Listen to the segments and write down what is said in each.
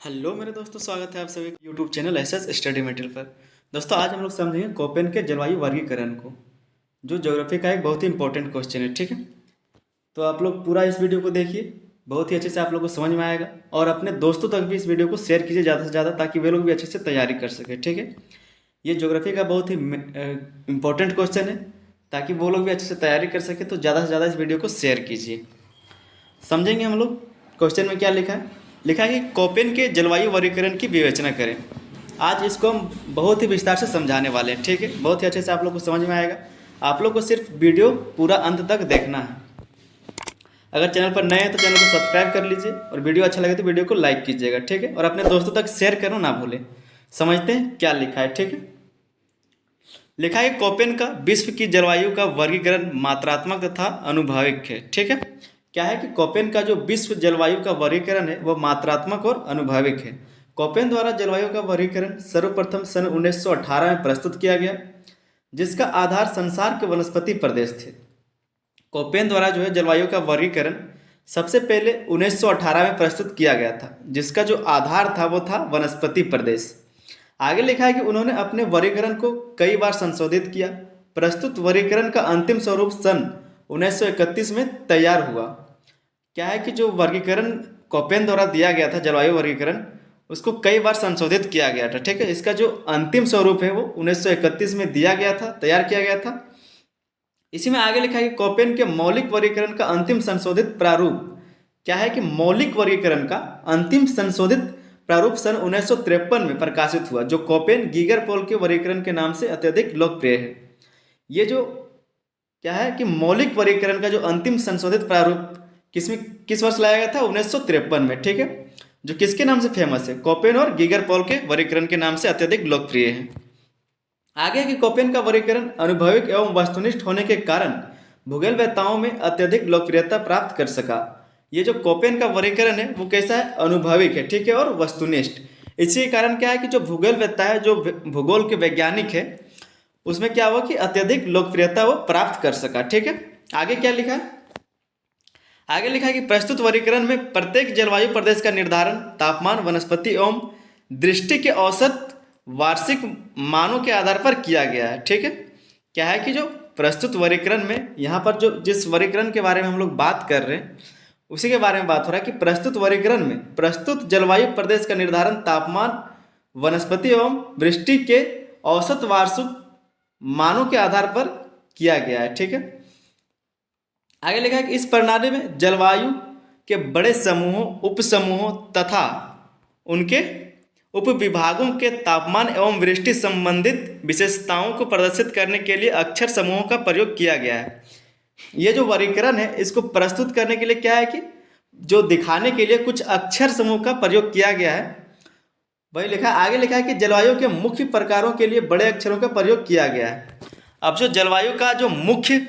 Hello मेरे दोस्तों, स्वागत है आप सभी YouTube channel SS study material पर। दोस्तों आज हम लोग समझेंगे कोपेन के जलवायु वर्गीकरण को, जो ज्योग्राफी का एक बहुत ही इंपॉर्टेंट क्वेश्चन है। ठीक है, तो आप लोग पूरा इस वीडियो को देखिए, बहुत ही अच्छे से आप लोग को समझ में आएगा। और अपने दोस्तों तक भी इस वीडियो को शेयर कीजिए ज़्यादा से ज़्यादा, ताकि वे लोग भी अच्छे से तैयारी कर सके। ठीक है, ये ज्योग्राफी का बहुत ही इंपॉर्टेंट क्वेश्चन है, ताकि वो लोग भी अच्छे से तैयारी कर सके। तो ज़्यादा से ज़्यादा इस वीडियो को शेयर कीजिए। समझेंगे हम लोग क्वेश्चन में क्या लिखा है। लिखा है कि कोपेन के जलवायु वर्गीकरण की विवेचना करें। आज इसको हम बहुत ही विस्तार से समझाने वाले हैं। ठीक है, बहुत ही अच्छे से आप लोग को समझ में आएगा। आप लोग को सिर्फ वीडियो पूरा अंत तक देखना है। अगर चैनल पर नए हैं तो चैनल को सब्सक्राइब कर लीजिए, और वीडियो अच्छा लगे तो वीडियो को लाइक कीजिएगा। ठीक है, और अपने दोस्तों तक शेयर करना ना भूलें। समझते हैं क्या लिखा है। ठीक है, लिखा है कोपेन का विश्व की जलवायु का वर्गीकरण मात्रात्मक तथा अनुभाविक है। ठीक है, क्या है कि कोपेन का जो विश्व जलवायु का वर्गीकरण है वह मात्रात्मक और अनुभाविक है। कोपेन द्वारा जलवायु का वर्गीकरण सर्वप्रथम सन 1918 में प्रस्तुत किया गया, जिसका आधार संसार के वनस्पति प्रदेश थे। कोपेन द्वारा जो है जलवायु का वर्गीकरण सबसे पहले 1918 में प्रस्तुत किया गया था, जिसका जो आधार था वो था वनस्पति प्रदेश। आगे लिखा है कि उन्होंने अपने वर्गीकरण को कई बार संशोधित किया। प्रस्तुत वर्गीकरण का अंतिम स्वरूप सन 1931 में तैयार हुआ। क्या है कि जो वर्गीकरण कोपेन द्वारा दिया गया था, जलवायु वर्गीकरण, उसको कई बार संशोधित किया गया था। ठीक है, इसका जो अंतिम स्वरूप है वो 1931 में दिया गया था, तैयार किया गया था। इसी में आगे लिखा है कि कोपेन के मौलिक वर्गीकरण का अंतिम संशोधित प्रारूप, क्या है कि मौलिक वर्गीकरण का अंतिम संशोधित प्रारूप सन 1953 में प्रकाशित हुआ, जो कोपेन गीगर पोल के वर्गीकरण के नाम से अत्यधिक लोकप्रिय है। ये जो क्या है कि मौलिक वर्गीकरण का जो अंतिम संशोधित प्रारूप किस वर्ष लाया गया था? 1953 में। ठीक है, जो किसके नाम से फेमस है? कोपेन और गीगर पोल के वर्गीकरण के नाम से अत्यधिक लोकप्रिय है। आगे कि कोपेन का वर्गीकरण अनुभविक एवं वस्तुनिष्ठ होने के कारण भूगोलवेत्ताओं में अत्यधिक लोकप्रियता प्राप्त कर सका। ये जो कोपेन का वर्गीकरण है वो कैसा है? अनुभविक है। ठीक है, और वस्तुनिष्ठ। इसी के कारण क्या है कि जो भूगोलवेत्ता है, जो भूगोल के वैज्ञानिक है, उसमें क्या हुआ कि अत्यधिक लोकप्रियता वो प्राप्त कर सका। ठीक है, आगे क्या लिखा है? आगे लिखा है कि प्रस्तुत वर्गीकरण में प्रत्येक जलवायु प्रदेश का निर्धारण तापमान, वनस्पति एवं दृष्टि के औसत वार्षिक मानों के आधार पर किया गया है। ठीक है, क्या है कि जो प्रस्तुत वर्गीकरण में यहाँ पर जो जिस वर्गीकरण के बारे में हम लोग बात कर रहे हैं उसी के बारे में बात हो रहा है कि प्रस्तुत वर्गीकरण में प्रस्तुत जलवायु प्रदेश का निर्धारण तापमान, वनस्पति एवं वृष्टि के औसत वार्षिक मानों के आधार पर किया गया है। ठीक है, आगे लिखा है कि इस प्रणाली में जलवायु के बड़े समूहों, उपसमूहों तथा उनके उपविभागों के तापमान एवं वृष्टि संबंधित विशेषताओं को प्रदर्शित करने के लिए अक्षर समूहों का प्रयोग किया गया है। ये जो वर्गीकरण है इसको प्रस्तुत करने के लिए क्या है कि जो दिखाने के लिए कुछ अक्षर समूह का प्रयोग किया गया है, वही लिखा है। आगे लिखा है कि जलवायु के मुख्य प्रकारों के लिए बड़े अक्षरों का प्रयोग किया गया है। अब जो जलवायु का जो मुख्य,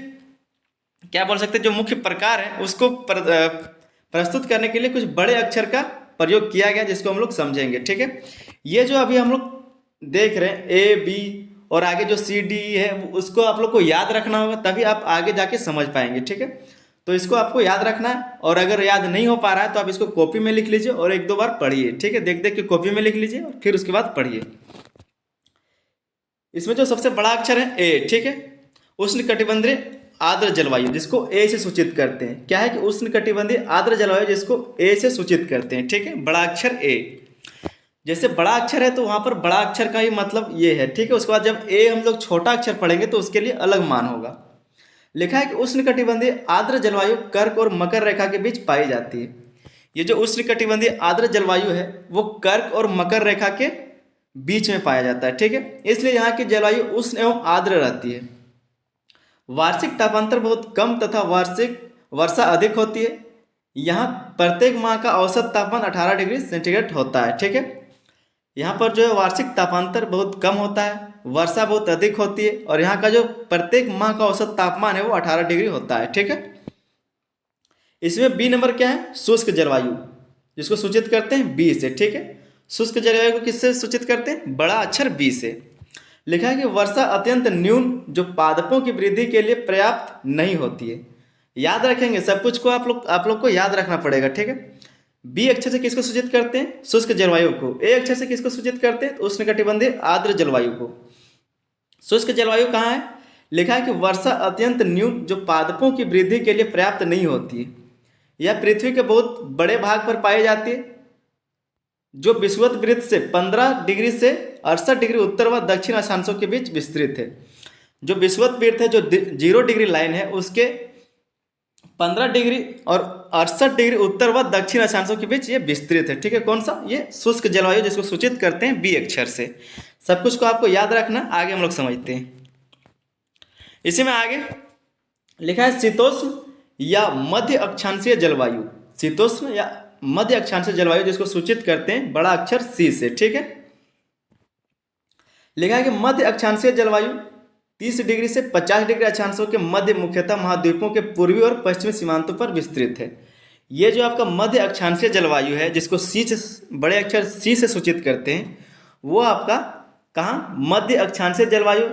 क्या बोल सकते हैं, जो मुख्य प्रकार है उसको प्रस्तुत करने के लिए कुछ बड़े अक्षर का प्रयोग किया गया, जिसको हम लोग समझेंगे। ठीक है, ये जो अभी हम लोग देख रहे हैं ए, बी और आगे जो सी, डी है, उसको आप लोग को याद रखना होगा, तभी आप आगे जाके समझ पाएंगे। ठीक है, तो इसको आपको याद रखना है, और अगर याद नहीं हो पा रहा है तो आप इसको कॉपी में लिख लीजिए और एक दो बार पढ़िए। ठीक है, देख देख के कॉपी में लिख लीजिए और फिर उसके बाद पढ़िए। इसमें जो सबसे बड़ा अक्षर है ए। ठीक है, उष्णकटिबंधीय आर्द्र जलवायु, जिसको ए से सूचित करते हैं। क्या है कि उष्णकटिबंधीय आर्द्र जलवायु, जिसको ए से सूचित करते हैं। ठीक है, बड़ा अक्षर ए। जैसे बड़ा अक्षर है तो वहां पर बड़ा अक्षर का ही मतलब ये है। ठीक है, उसके बाद जब ए हम लोग छोटा अक्षर पढ़ेंगे तो उसके लिए अलग मान होगा। लिखा है कि उष्णकटिबंधीय आर्द्र जलवायु कर्क और मकर रेखा के बीच पाई जाती है। ये जो उष्णकटिबंधीय आर्द्र जलवायु है वो कर्क और मकर रेखा के बीच में पाया जाता है। ठीक है, इसलिए यहाँ की जलवायु उष्ण एवं आर्द्र रहती है। वार्षिक तापांतर बहुत कम तथा वार्षिक वर्षा अधिक होती है। यहाँ प्रत्येक माह का औसत तापमान 18 डिग्री सेंटीग्रेड होता है। ठीक है, यहाँ पर जो है वार्षिक तापांतर बहुत कम होता है, वर्षा बहुत अधिक होती है, और यहाँ का जो प्रत्येक माह का औसत तापमान है वो 18 डिग्री होता है। ठीक है, इसमें बी नंबर क्या है? शुष्क जलवायु, जिसको सूचित करते हैं बी से। ठीक है, शुष्क जलवायु को किससे सूचित करते हैं? बड़ा अक्षर बी से। लिखा है कि वर्षा अत्यंत न्यून, जो पादपों की वृद्धि के लिए पर्याप्त नहीं होती है। याद रखेंगे सब कुछ को, आप लोग को याद रखना पड़ेगा। ठीक है, बी अक्षर से किसको सूचित करते हैं? शुष्क जलवायु को। ए अक्षर से किसको सूचित करते हैं? उष्णकटिबंधीय आर्द्र जलवायु को। शुष्क जलवायु कहाँ है? लिखा है कि वर्षा अत्यंत न्यून, जो पादपों की वृद्धि के लिए पर्याप्त नहीं होती है। यह पृथ्वी के बहुत बड़े भाग पर पाई जाती है, जो विषुवत वृत्त से 15 डिग्री से 68 डिग्री उत्तर व दक्षिण अक्षांशों के बीच विस्तृत है। जो विषुवत वृत्त है, जो 0 डिग्री लाइन है, उसके 15 डिग्री और 68 डिग्री उत्तर व दक्षिण अक्षांशों के बीच ये विस्तृत है। ठीक है, कौन सा? ये शुष्क जलवायु, जिसको सूचित करते हैं बी अक्षर से। सब कुछ को आपको याद रखना, आगे हम लोग समझते हैं। इसी में आगे लिखा है शीतोष्ण या मध्य अक्षांशीय जलवायु। शीतोष्ण या मध्य अक्षांशीय जलवायु, जिसको सूचित करते हैं बड़ा अक्षर सी से। ठीक है, लिखा है कि मध्य अक्षांशीय जलवायु 30 डिग्री से 50 डिग्री अक्षांशों के मध्य, मुख्यतः महाद्वीपों के पूर्वी और पश्चिमी सीमांतों पर विस्तृत है। ये जो आपका मध्य अक्षांशीय जलवायु है, जिसको सी से, बड़े अक्षर सी से सूचित करते हैं, वो आपका कहाँ? मध्य अक्षांशीय जलवायु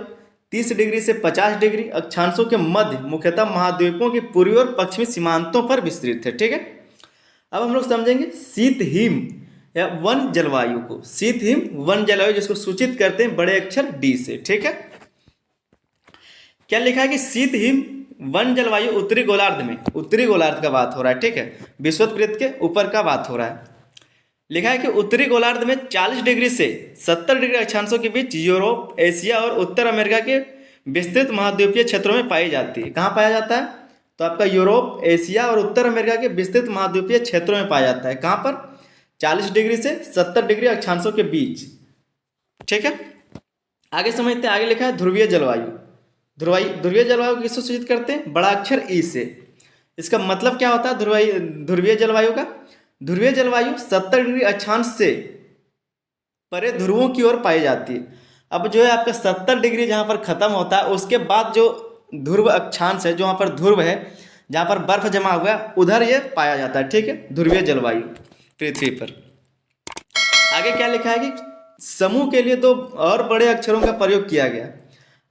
30 डिग्री से 50 डिग्री अक्षांशों के मध्य, मुख्यतः महाद्वीपों के पूर्वी और पश्चिमी सीमांतों पर विस्तृत है। ठीक है, अब हम लोग समझेंगे शीत हिम या वन जलवायु को। शीत हिम वन जलवायु, जिसको सूचित करते हैं बड़े अक्षर डी से। ठीक है, क्या लिखा है कि शीत हिम वन जलवायु उत्तरी गोलार्ध में, उत्तरी गोलार्ध का बात हो रहा है। ठीक है, विषुवत वृत्त के ऊपर का बात हो रहा है। लिखा है कि उत्तरी गोलार्ध में 40 डिग्री से 70 डिग्री अक्षांशों के बीच यूरोप, एशिया और उत्तर अमेरिका के विस्तृत महाद्वीपीय क्षेत्रों में पाई जाती है। कहाँ पाया जाता है? तो आपका यूरोप, एशिया और उत्तर अमेरिका के विस्तृत महाद्वीपीय क्षेत्रों में पाया जाता है। कहाँ पर? 40 डिग्री से 70 डिग्री अक्षांशों के बीच। ठीक है, आगे समझते हैं। आगे लिखा है ध्रुवीय जलवायु। ध्रुवीय जलवायु को किससे सूचित करते हैं? बड़ा अक्षर ई से। इसका मतलब क्या होता है ध्रुवीय जलवायु का? ध्रुवीय जलवायु 70 डिग्री अक्षांश से परे ध्रुवों की ओर पाई जाती है। अब जो है आपका 70 डिग्री जहाँ पर खत्म होता है, उसके बाद जो ध्रुव अक्षांश है, जो वहाँ पर ध्रुव है, जहाँ पर बर्फ जमा हुआ है, उधर ये पाया जाता है। ठीक है, ध्रुवीय जलवायु पृथ्वी पर। आगे क्या लिखा है कि समूह के लिए 2 और बड़े अक्षरों का प्रयोग किया गया।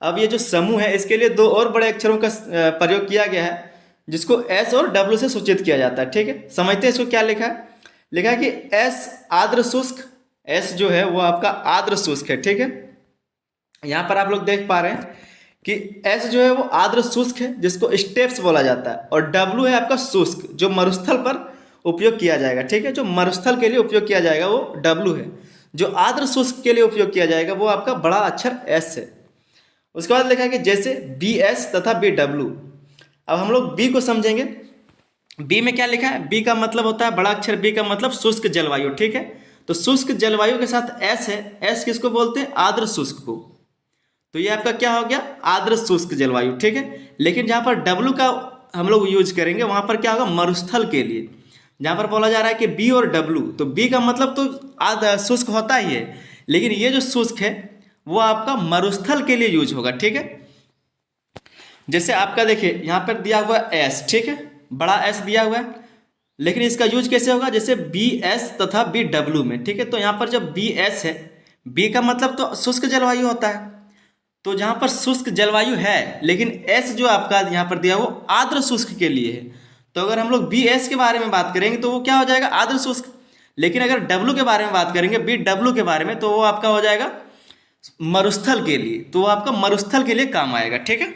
अब ये जो समूह है, इसके लिए 2 और बड़े अक्षरों का प्रयोग किया गया है, जिसको एस और डब्ल्यू से सूचित किया जाता है। ठीक है, समझते हैं इसको। क्या लिखा है? लिखा है कि एस आर्द्र शुष्क, एस जो है वो आपका आर्द्र शुष्क है। ठीक है, यहाँ पर आप लोग देख पा रहे हैं कि एस जो है वो आर्द्र शुष्क है, जिसको स्टेप्स बोला जाता है, और डब्ल्यू है आपका शुष्क, जो मरुस्थल पर उपयोग किया जाएगा। ठीक है, जो मरुस्थल के लिए उपयोग किया जाएगा वो डब्ल्यू है। जो आर्द्र शुष्क के लिए उपयोग किया जाएगा वो आपका बड़ा अक्षर एस है। उसके बाद लिखा है कि जैसे बी एस तथा बी डब्ल्यू। अब हम लोग बी को समझेंगे। बी में क्या लिखा है? बी का मतलब होता है बड़ा अक्षर बी का मतलब शुष्क जलवायु। ठीक है, तो शुष्क जलवायु के साथ एस है। एस किसको बोलते हैं? आर्द्र शुष्क को। तो ये आपका क्या हो गया? आर्द्र शुष्क जलवायु। ठीक है, लेकिन जहाँ पर डब्ल्यू का हम लोग यूज करेंगे, वहाँ पर क्या होगा? मरुस्थल के लिए। जहाँ पर बोला जा रहा है कि बी और डब्ल्यू, तो बी का मतलब तो शुष्क होता ही है, लेकिन ये जो शुष्क है वो आपका मरुस्थल के लिए यूज होगा। ठीक है, जैसे आपका देखिए यहाँ पर दिया हुआ एस। ठीक है, बड़ा एस दिया हुआ है, लेकिन इसका यूज कैसे होगा? जैसे बी एस तथा बी डब्ल्यू में। ठीक है, तो यहाँ पर जब बी एस है, बी का मतलब तो शुष्क जलवायु होता है, तो जहाँ पर शुष्क जलवायु है, लेकिन एस जो आपका यहाँ पर दिया वो आर्द्र शुष्क के लिए है, तो अगर हम लोग बी एस के बारे में बात करेंगे तो वो क्या हो जाएगा? आर्द्र शुष्क। लेकिन अगर डब्ल्यू के बारे में बात करेंगे, बी डब्ल्यू के बारे में, तो वो आपका हो जाएगा मरुस्थल के लिए, तो वो आपका मरुस्थल के लिए काम आएगा। ठीक है,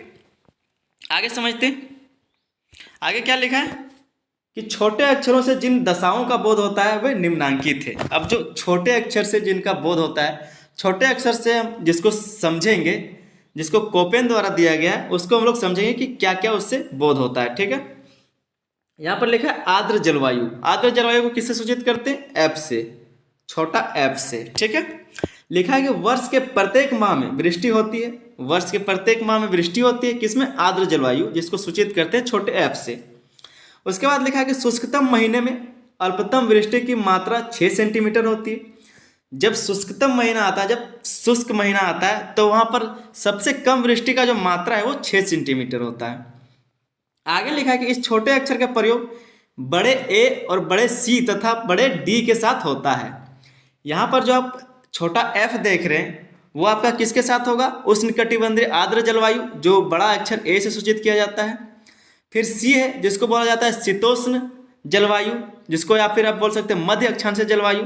आगे समझते हैं। आगे क्या लिखा है कि छोटे अक्षरों से जिन दशाओं का बोध होता है वे निम्नांकित है। अब जो छोटे अक्षर से जिनका बोध होता है, छोटे अक्षर से हम जिसको समझेंगे, जिसको कोपेन द्वारा दिया गया है, उसको हम लोग समझेंगे कि क्या क्या उससे बोध होता है। ठीक है, यहाँ पर लिखा है आर्द्र जलवायु। आर्द्र जलवायु को किससे सूचित करते हैं? एफ से, छोटा एफ से। ठीक है, लिखा है कि वर्ष के प्रत्येक माह में वृष्टि होती है। वर्ष के प्रत्येक माह में वृष्टि होती है, किसमें? आर्द्र जलवायु, जिसको सूचित करते हैं छोटे एफ से। उसके बाद लिखा है कि शुष्कतम महीने में अल्पतम वृष्टि की मात्रा 6 सेंटीमीटर होती है। जब शुष्कतम महीना आता है, जब शुष्क महीना आता है, तो वहाँ पर सबसे कम वृष्टि का जो मात्रा है वो 6 सेंटीमीटर होता है। आगे लिखा है कि इस छोटे अक्षर का प्रयोग बड़े ए और बड़े सी तथा बड़े डी के साथ होता है। यहाँ पर जो आप छोटा एफ देख रहे हैं वो आपका किसके साथ होगा? उष्णकटिबंधीय आर्द्र जलवायु, जो बड़ा अक्षर ए से सूचित किया जाता है। फिर सी है, जिसको बोला जाता है शीतोष्ण जलवायु, जिसको या फिर आप बोल सकते हैं मध्य अक्षांशीय जलवायु,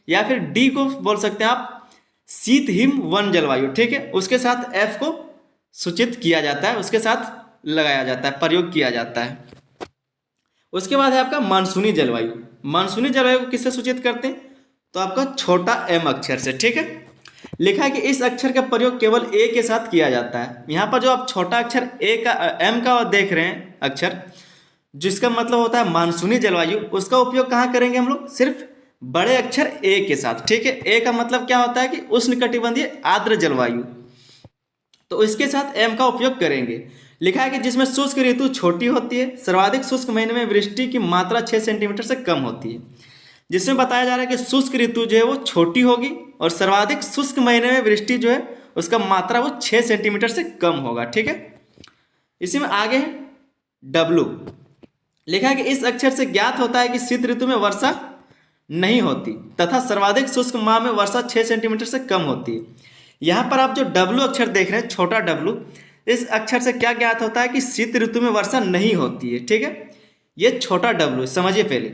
या फिर डी को बोल सकते हैं आप शीत हिम वन जलवायु, ठीक है। उसके साथ एफ को सूचित किया जाता है, उसके साथ लगाया जाता है, प्रयोग किया जाता है। उसके बाद है आपका मानसूनी जलवायु। मानसूनी जलवायु को किससे सूचित करते हैं? तो आपका छोटा एम अक्षर से, ठीक है। लिखा है कि इस अक्षर का प्रयोग केवल ए के साथ किया जाता है। यहाँ पर जो आप छोटा अक्षर ए का एम का देख रहे हैं अक्षर, जिसका मतलब होता है मानसूनी जलवायु, उसका उपयोग कहाँ करेंगे हम लोग? सिर्फ बड़े अक्षर ए के साथ, ठीक है। ए का मतलब क्या होता है कि उष्णकटिबंधीय आर्द्र जलवायु, तो इसके साथ एम का उपयोग करेंगे। लिखा है कि जिसमें शुष्क ऋतु छोटी होती है, सर्वाधिक शुष्क महीने में वृष्टि की मात्रा 6 सेंटीमीटर से कम होती है। जिसमें बताया जा रहा है कि शुष्क ऋतु जो है वो छोटी होगी और सर्वाधिक शुष्क महीने में वृष्टि जो है उसका मात्रा वो 6 सेंटीमीटर से कम होगा, ठीक है। इसी में आगे है डब्लू। लिखा है कि इस अक्षर से ज्ञात होता है कि शीत ऋतु में वर्षा नहीं होती तथा सर्वाधिक शुष्क माह में वर्षा 6 सेंटीमीटर से कम होती है। यहाँ पर आप जो डब्लू अक्षर देख रहे हैं, छोटा डब्लू, इस अक्षर से क्या ज्ञात होता है कि शीत ऋतु में वर्षा नहीं होती है, ठीक है। ये छोटा डब्लू समझिए पहले।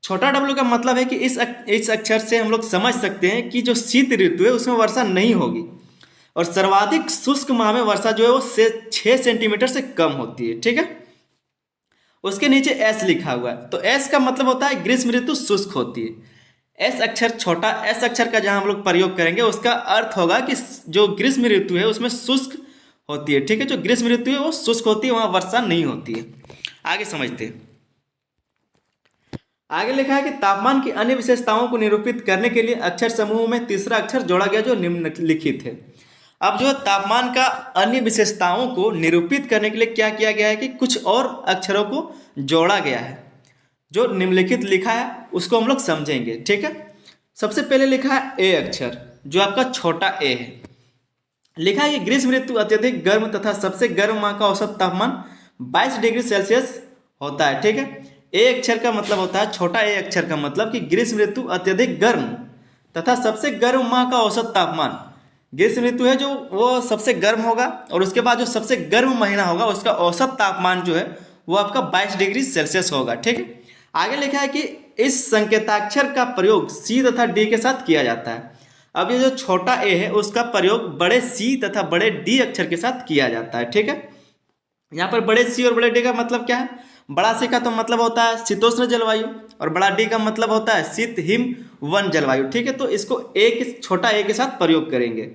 छोटा डब्लू का मतलब है कि इस अक्षर से हम लोग समझ सकते हैं कि जो शीत ऋतु है उसमें वर्षा नहीं होगी और सर्वाधिक शुष्क माह में वर्षा जो है वो 6 सेंटीमीटर से कम होती है, ठीक है। उसके नीचे एस लिखा हुआ है, तो एस का मतलब होता है ग्रीष्म ऋतु शुष्क होती है। एस अक्षर, छोटा एस अक्षर का जहां हम लोग प्रयोग करेंगे उसका अर्थ होगा कि जो ग्रीष्म ऋतु है उसमें शुष्क होती है, ठीक है। जो ग्रीष्म ऋतु है वो शुष्क होती है, वहां वर्षा नहीं होती है। आगे समझते हैं। आगे लिखा है कि तापमान की अन्य विशेषताओं को निरूपित करने के लिए अक्षर समूह में तीसरा अक्षर जोड़ा गया जो निम्नलिखित है। अब जो तापमान का अन्य विशेषताओं को निरूपित करने के लिए क्या किया गया है कि कुछ और अक्षरों को जोड़ा गया है। जो निम्नलिखित लिखा है उसको हम लोग समझेंगे, ठीक है। सबसे पहले लिखा है ए अक्षर, जो आपका छोटा ए है। लिखा है कि ग्रीष्म ऋतु अत्यधिक गर्म तथा सबसे गर्म माह का औसत तापमान 22 डिग्री सेल्सियस होता है, ठीक है। ए अक्षर का मतलब होता है, छोटा ए अक्षर का मतलब कि ग्रीष्म ऋतु अत्यधिक गर्म तथा सबसे गर्म माह का औसत तापमान। ग्रीष्म ऋतु है जो वो सबसे गर्म होगा और उसके बाद जो सबसे गर्म महीना होगा उसका औसत तापमान जो है वो आपका 22 डिग्री सेल्सियस होगा, ठीक है। आगे लिखा है कि इस संकेताक्षर का प्रयोग सी तथा डी के साथ किया जाता है। अब ये जो छोटा ए है उसका प्रयोग बड़े सी तथा बड़े डी अक्षर के साथ किया जाता है, ठीक है। यहाँ पर बड़े सी और बड़े डी का मतलब क्या है? बड़ा सी का तो मतलब होता है शीतोष्ण जलवायु और बड़ा डी का मतलब होता है शीत हिम वन जलवायु, ठीक है। तो इसको ए के, छोटा ए के साथ प्रयोग करेंगे।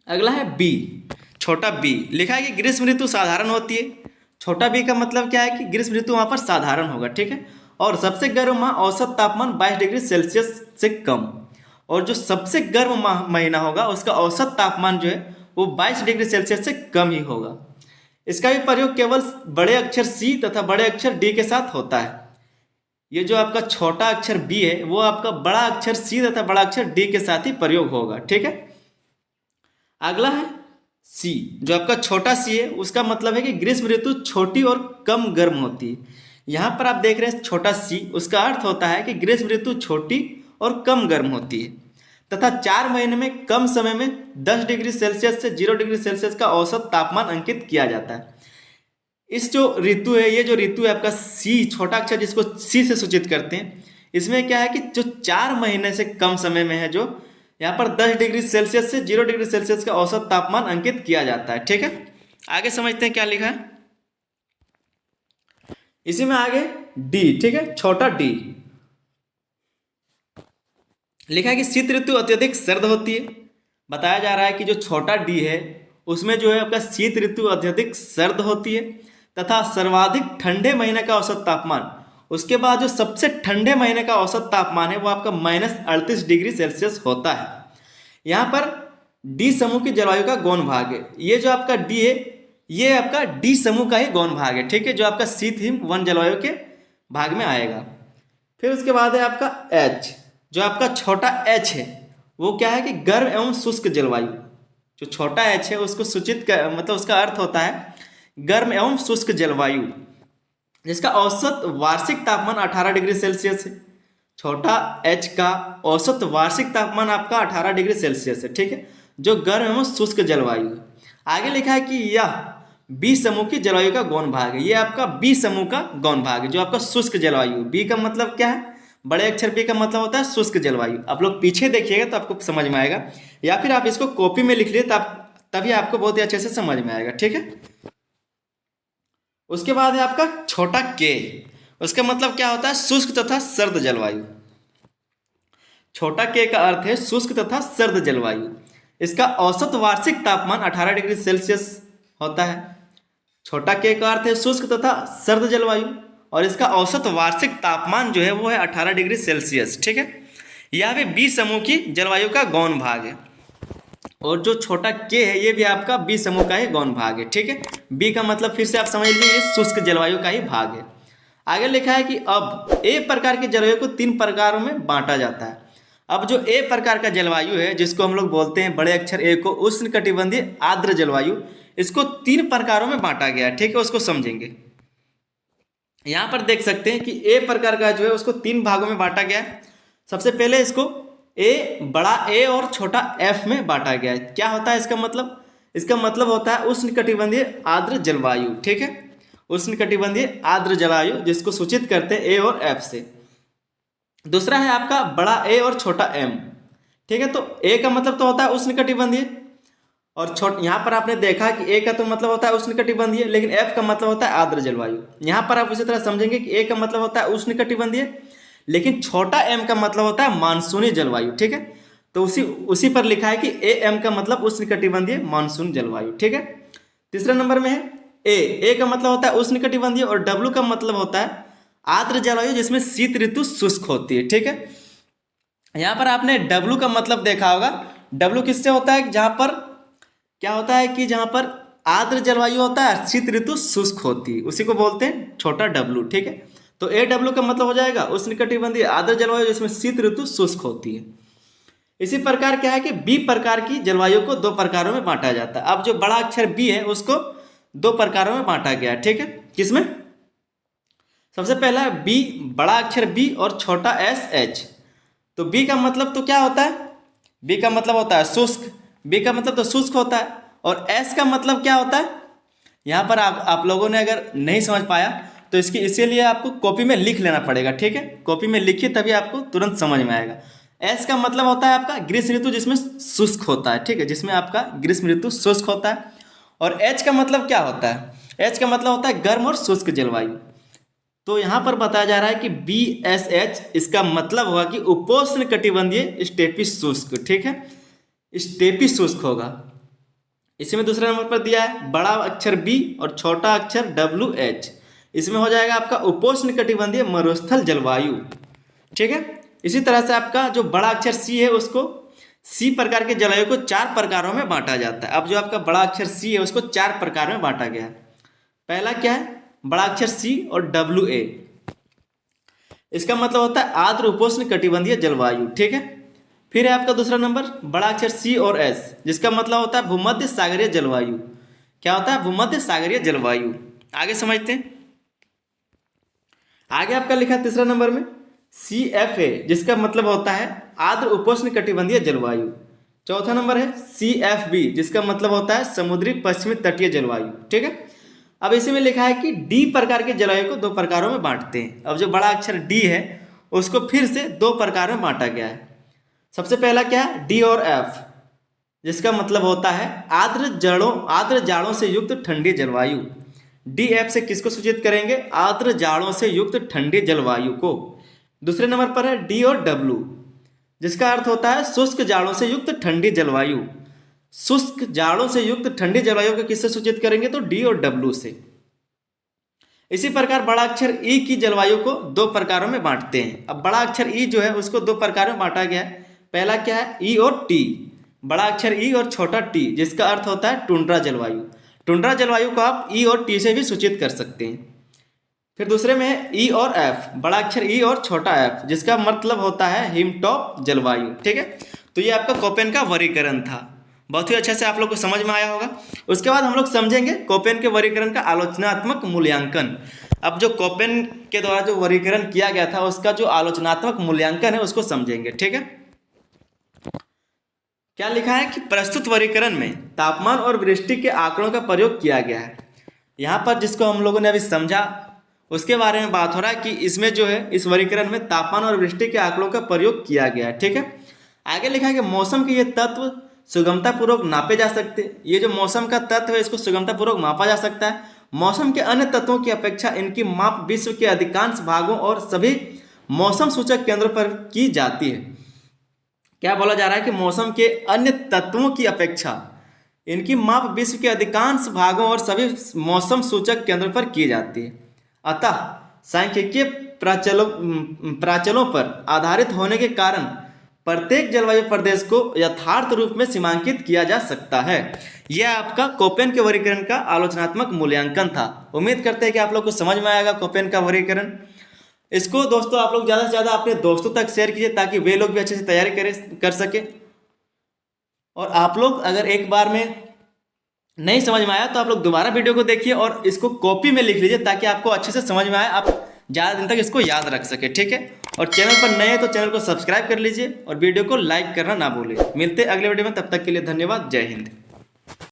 अगला है बी, छोटा बी। लिखा है कि ग्रीष्म ऋतु साधारण होती है। छोटा बी का मतलब क्या है कि ग्रीष्म ऋतु वहाँ पर साधारण होगा, ठीक है। और सबसे गर्म माह औसत तापमान 22 डिग्री सेल्सियस से कम, और जो सबसे गर्म महीना होगा उसका औसत तापमान जो है वो 22 डिग्री सेल्सियस से कम ही होगा। इसका भी प्रयोग केवल बड़े अक्षर सी तथा बड़े अक्षर डी के साथ होता है। ये जो आपका छोटा अक्षर बी है वो आपका बड़ा अक्षर सी तथा बड़ा अक्षर डी के साथ ही प्रयोग होगा, ठीक है। अगला है सी, जो आपका छोटा सी है उसका मतलब है कि ग्रीष्म ऋतु छोटी और कम गर्म होती है। यहाँ पर आप देख रहे हैं छोटा सी, उसका अर्थ होता है कि ग्रीष्म ऋतु छोटी और कम गर्म होती है तथा 4 महीने में कम समय में 10 डिग्री सेल्सियस से 0 डिग्री सेल्सियस का औसत तापमान अंकित किया जाता है। इस जो ऋतु है, ये जो ऋतु है आपका सी, छोटा अक्षर जिसको सी से सूचित करते हैं, इसमें क्या है कि जो 4 महीने से कम समय में है, जो यहाँ पर 10 डिग्री सेल्सियस से 0 डिग्री सेल्सियस का औसत तापमान अंकित किया जाता है, ठीक है। आगे समझते हैं क्या लिखा है इसी में। आगे डी, ठीक है, छोटा डी। लिखा है कि शीत ऋतु अत्यधिक सर्द होती है। बताया जा रहा है कि जो छोटा डी है उसमें जो है आपका शीत ऋतु अत्यधिक सर्द होती है तथा सर्वाधिक ठंडे महीने का औसत तापमान, उसके बाद जो सबसे ठंडे महीने का औसत तापमान है वो आपका -38 डिग्री सेल्सियस होता है। यहाँ पर डी समूह की जलवायु का गौण भाग है। ये जो आपका डी है ये आपका डी समूह का ही गौण भाग है, ठीक है, जो आपका शीत हिम वन जलवायु के भाग में आएगा। फिर उसके बाद है आपका एच, जो आपका छोटा एच है वो क्या है कि गर्म एवं शुष्क जलवायु। जो छोटा एच है उसको सूचित कर, मतलब उसका अर्थ होता है गर्म एवं शुष्क जलवायु, जिसका औसत वार्षिक तापमान 18 डिग्री सेल्सियस है। छोटा एच का औसत वार्षिक तापमान आपका 18 डिग्री सेल्सियस है, ठीक है, जो गर्म एवं शुष्क जलवायु है। आगे लिखा है कि यह बी समूह की जलवायु का गौण भाग है। ये आपका बी समूह का गौण भाग है, जो आपका शुष्क जलवायु। बी का मतलब क्या है? बड़े अक्षर बी का मतलब होता है शुष्क जलवायु। आप लोग पीछे देखिएगा तो आपको समझ में आएगा, या फिर आप इसको कॉपी में लिख लिए तभी आपको बहुत ही अच्छे से समझ में आएगा, ठीक है। उसके बाद है आपका छोटा के। उसका मतलब क्या होता है? शुष्क तथा सर्द जलवायु। छोटा के का अर्थ है शुष्क तथा सर्द जलवायु। इसका औसत वार्षिक तापमान 18 डिग्री सेल्सियस होता है। छोटा के का अर्थ है शुष्क तथा सर्द जलवायु, और इसका औसत वार्षिक तापमान जो है वो है 18 डिग्री सेल्सियस, ठीक है। यह भी बी समूह की जलवायु का गौण भाग है। और जो छोटा के है ये भी आपका बी समूह का ही गौण भाग है, ठीक है। बी का मतलब फिर से आप समझ लीजिए शुष्क जलवायु का ही भाग है। आगे लिखा है कि अब ए प्रकार की जलवायु को 3 प्रकारों में बांटा जाता है। अब जो ए प्रकार का जलवायु है, जिसको हम लोग बोलते हैं बड़े अक्षर ए को उष्णकटिबंधीय आर्द्र जलवायु, इसको 3 प्रकारों में बांटा गया है, ठीक है। उसको समझेंगे। यहाँ पर देख सकते हैं कि ए प्रकार का जो है उसको 3 भागों में बांटा गया है। सबसे पहले इसको ए, बड़ा ए और छोटा एफ में बांटा गया है। क्या होता है इसका मतलब? इसका मतलब होता है उष्णकटिबंधीय आर्द्र जलवायु, ठीक है। उष्णकटिबंधीय आर्द्र जलवायु, जिसको सूचित करते हैं ए और एफ से। दूसरा है आपका बड़ा ए और छोटा एम, ठीक है। तो ए का मतलब तो होता है उष्णकटिबंधीय, और यहाँ पर आपने देखा कि ए का तो मतलब होता है उष्णकटिबंधीय, लेकिन एफ का मतलब होता है आर्द्र जलवायु। यहाँ पर आप उसी तरह समझेंगे कि ए का मतलब होता है उष्णकटिबंधीय, लेकिन छोटा एम का मतलब होता है मानसूनी जलवायु, ठीक है। तो उसी पर लिखा है कि ए एम का मतलब उष्णकटिबंधीय मानसून जलवायु, ठीक है। तीसरे नंबर में है ए का मतलब होता है उष्णकटिबंधीय, और डब्ल्यू का मतलब होता है आर्द्र जलवायु, जिसमें शीत ऋतु शुष्क होती है, ठीक है। यहाँ पर आपने डब्ल्यू का मतलब देखा होगा। डब्ल्यू किससे होता है? जहाँ पर क्या होता है कि जहाँ पर आर्द्र जलवायु होता है, शीत ऋतु शुष्क होती है, उसी को बोलते हैं छोटा डब्ल्यू, ठीक है। तो ए डब्ल्यू का मतलब हो जाएगा उष्णकटिबंधीय आर्द्र जलवायु, जिसमें शीत ऋतु शुष्क होती है। इसी प्रकार क्या है कि बी प्रकार की जलवायु को 2 प्रकारों में बांटा जाता है। अब जो बड़ा अक्षर बी है उसको 2 प्रकारों में बांटा गया है, ठीक है। किसमें? सबसे पहला है बी, बड़ा अक्षर बी और छोटा एस एच। तो बी का मतलब तो क्या होता है? बी का मतलब होता है शुष्क। बी का मतलब तो शुष्क होता है। और एस का मतलब क्या होता है? यहाँ पर आप लोगों ने अगर नहीं समझ पाया तो इसीलिए आपको कॉपी में लिख लेना पड़ेगा, ठीक है। कॉपी में लिखिए तभी आपको तुरंत समझ में आएगा। एस का मतलब होता है आपका ग्रीष्म ऋतु, जिसमें शुष्क होता है, ठीक है, जिसमें आपका ग्रीष्म ऋतु शुष्क होता है। और एच का मतलब क्या होता है? एच का मतलब होता है गर्म और शुष्क जलवायु। तो यहाँ पर बताया जा रहा है कि बी एस एच, इसका मतलब होगा कि उपोष्ण कटिबंधीय स्टेपी शुष्क, ठीक है, स्टेपी शुष्क होगा। इसमें दूसरे नंबर पर दिया है बड़ा अक्षर बी और छोटा अक्षर डब्ल्यू एच। इसमें हो जाएगा आपका उपोष्ण कटिबंधीय मरुस्थल जलवायु, ठीक है। इसी तरह से आपका जो बड़ा अक्षर सी है उसको सी प्रकार के जलवायु को 4 प्रकारों में बांटा जाता है। अब जो आपका बड़ा अक्षर सी है उसको 4 प्रकार में बांटा गया है। पहला क्या है? बड़ा अक्षर सी और डब्ल्यू ए। इसका मतलब होता है आर्द्र उपोष्ण कटिबंधीय जलवायु, ठीक है। फिर है आपका दूसरा नंबर बड़ा अक्षर सी और एस, जिसका मतलब होता है भूमध्य सागरीय जलवायु। क्या होता है? भूमध्य सागरीय जलवायु। आगे समझते हैं। आगे आपका लिखा है तीसरा नंबर में सी एफ ए, जिसका मतलब होता है आर्द्र उपोष्ण कटिबंधीय जलवायु। चौथा नंबर है सी एफ बी, जिसका मतलब होता है समुद्री पश्चिमी तटीय जलवायु, ठीक है। अब इसी में लिखा है कि डी प्रकार के जलवायु को 2 प्रकारों में बांटते हैं। अब जो बड़ा अक्षर डी है उसको फिर से 2 प्रकारों में बांटा गया है। सबसे पहला क्या है? डी और एफ, जिसका मतलब होता है आर्द्र जाड़ों से युक्त ठंडी जलवायु। डी एफ से किसको सूचित करेंगे? आर्द्र जाड़ों से युक्त ठंडी जलवायु को। दूसरे नंबर पर है डी और डब्ल्यू, जिसका अर्थ होता है शुष्क जाड़ों से युक्त ठंडी जलवायु। शुष्क जाड़ों से युक्त ठंडी जलवायु को किससे सूचित करेंगे? तो डी और डब्ल्यू से। इसी प्रकार बड़ा अक्षर ई की जलवायु को 2 प्रकारों में बांटते हैं। अब बड़ा अक्षर ई जो है उसको 2 प्रकारों में बांटा गया है। पहला क्या है? ई और टी। बड़ा अक्षर ई और छोटा टी, जिसका अर्थ होता है टुंड्रा जलवायु। टुंड्रा जलवायु को आप ई और टी से भी सूचित कर सकते हैं। फिर दूसरे में है ई और एफ, बड़ा अक्षर ई और छोटा एफ, जिसका मतलब होता है हिमटॉप जलवायु, ठीक है। तो ये आपका कोपेन का वर्गीकरण था। बहुत ही अच्छे से आप लोग को समझ में आया होगा। उसके बाद हम लोग समझेंगे कोपेन के वर्गीकरण का आलोचनात्मक मूल्यांकन। अब जो कोपेन के द्वारा जो वर्गीकरण किया गया था उसका जो आलोचनात्मक मूल्यांकन है उसको समझेंगे, ठीक है। क्या लिखा है कि प्रस्तुत वर्गीकरण में तापमान और वृष्टि के आंकड़ों का प्रयोग किया गया है। यहाँ पर जिसको हम लोगों ने अभी समझा उसके बारे में बात हो रहा है कि इसमें जो है इस वर्गीकरण में तापमान और वृष्टि के आंकड़ों का प्रयोग किया गया है। ठीक है, आगे लिखा है कि मौसम के ये तत्व सुगमतापूर्वक नापे जा सकते हैं। ये जो मौसम का तत्व है इसको सुगमतापूर्वक मापा जा सकता है। मौसम के अन्य तत्वों की अपेक्षा इनकी माप विश्व के अधिकांश भागों और सभी मौसम सूचक केंद्रों पर की जाती है। क्या बोला जा रहा है कि मौसम के अन्य तत्वों की अपेक्षा इनकी माप विश्व के अधिकांश भागों और सभी मौसम सूचक केंद्रों पर की जाती है। अतः सांख्यिकीय प्राचलों पर आधारित होने के कारण प्रत्येक जलवायु प्रदेश को यथार्थ रूप में सीमांकित किया जा सकता है। यह आपका कोपेन के वर्गीकरण का आलोचनात्मक मूल्यांकन था। उम्मीद करते हैं कि आप लोग को समझ में आएगा कोपेन का वर्गीकरण। इसको दोस्तों आप लोग ज़्यादा से ज़्यादा अपने दोस्तों तक शेयर कीजिए ताकि वे लोग भी अच्छे से तैयारी कर सके। और आप लोग अगर एक बार में नहीं समझ में आया तो आप लोग दोबारा वीडियो को देखिए और इसको कॉपी में लिख लीजिए ताकि आपको अच्छे से समझ में आए, आप ज़्यादा दिन तक इसको याद रख सके। ठीक है, और चैनल पर नए हैं तो चैनल को सब्सक्राइब कर लीजिए और वीडियो को लाइक करना ना भूलें। मिलते हैं अगले वीडियो में, तब तक के लिए धन्यवाद। जय हिंद।